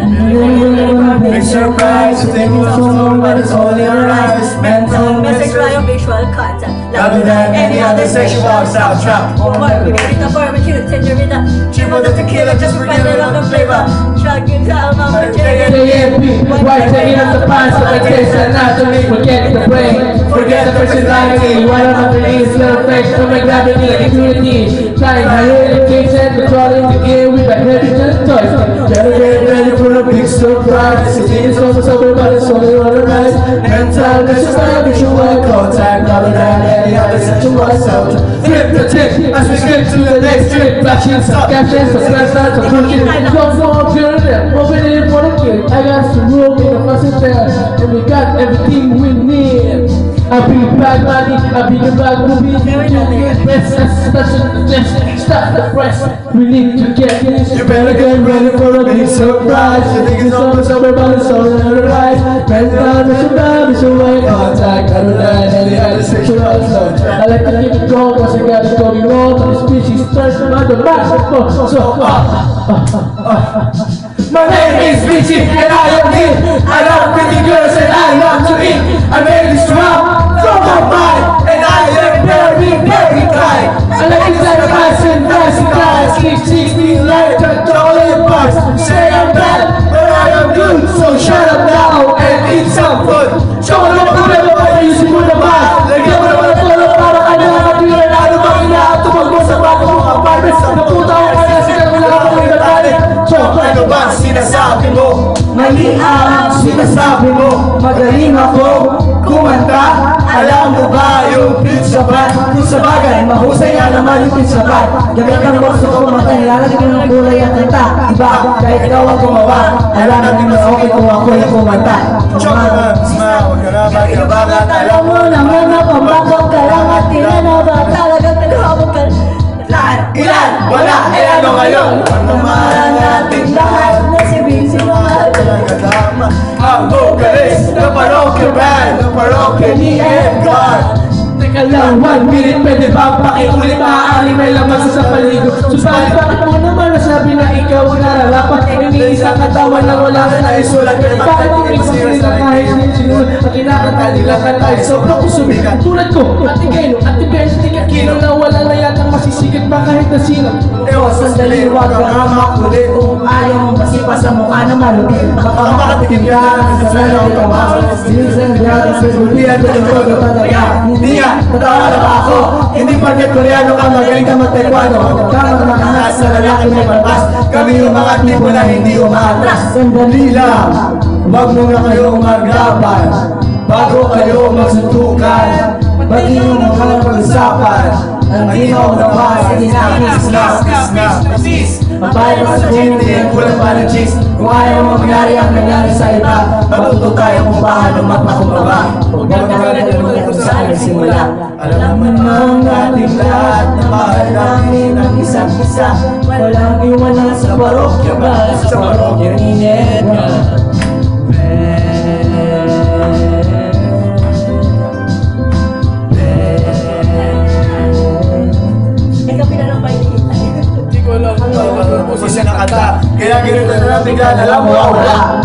Big surprise, you think it's so but it's all in your eyes. Mental Message tayo, visual contact. Louder than any other sexual soundtrack. Or we get it the barbecue, tender with the Triple the tequila, just forget it on the flavor. Drug you down on the Why taking up the past of the taste and not to forget the brain. Forget the personality, what I'm after is little face from my gravity and security. Trying higher education, controlling the game with my heavy toys. Get ready for a big surprise. It's in almost over, but it's only on the rise. Mental, visual contact, louder than any other sexual sound. Flip the tip as we skip to the next trip. Flashing some captions, suspense, some cooking. Don't fall pure there, open it for the kid. I got some room in the process there, and we got everything we need. I be bad money, I be the bad movie. Stop the press, we need to get this. You better get ready for a big surprise. You think it's almost over, but it's all in the rise. Mental, visual contact, louder than any other sexual sound. I like to keep it going, cause I got it going on. The species starts on the microphone. So, my name is Richie and I am here. I love pretty girls and I love to eat. I made this drop from my mind and I am very, very kind. I like it like a nice and guys. Keep 16 like a dollar bucks. Say I'm bad, but I am good. So shut up now and eat some food. Show them what everybody used to put the bag. Like you wanna follow para ka na nakatira na ano ba inaatubag mo sa bago mo apartment. Naputa ko kaya sila wala ka ng nagagalit. So, Ano ba sinasabi mo? mali ang sinasabi mo. Magaling ako kumanta. Alam mo ba yung Prince Sabat? Kung sa bagay, mahusay nga naman yung Prince Sabat. Gamit ang boxo ko kumanta, nilalagyan ng kulay at kanta. Diba? Kahit ikaw ang gumawa, alam natin na okay kung ako yung kumanta. Smile, huwag ka na magkabangat. Alam mo naman na pambakang ka lang at tinanaba. Talagang naghabang ka. Ilan? Wala? Eh ano ngayon? Ano man natin lahat Na si Vinci mahal. kasama ang vocalist ng parokya band, ng parokya ni Edgar. Teka lang, 1 minute, pwede ba pakiulit? Maaaring may laman sa paligid. Subalit bakit mo naman nasabi na ikaw ang nararapat? Iniisang katawan na wala ka na isulat. Bakit ang isang nila kahit sinulat at kinakanta nila kantay? Sobrang kusumikat tulad ko, atigeno, tigakino na wala na yatang masisigat pa kahit na sino. Ewan sandali, huwag ka nga makulit. Kung ayaw mong masipa sa mukha na malutin, Makakatikim ka sa sarang kamahal. Sinsan grabe sa Hindi yan totoo talaga. Hindi yan, totoo na ba ako? Hindi porket Koreano ka, magaling ka mag-Taekwondo. Tama makakas sa lalaki may palpas. Kami yung mga tipo na hindi umaatras. Sandali lang, huwag mo na kayong maglaban. Bago kayo magsuntukan, mag-inom mo ng pag-usapan. Ang inaw na ba sa ginakis. Magbayad ka sa gym, hindi yan kulang pa ng cheese. Kung ayaw mo mangyari ang nangyari sa iba, matuto tayo kung paano magpakumbaba. Huwag na kagad mo kung saan nagsimula. Alam mo ng ating lahat na mahal namin ang isa't isa. Walang iwanan sa parokya ba? Sa parokya ni Edgar. Kaya ganito na natin yan, alam mo, wala.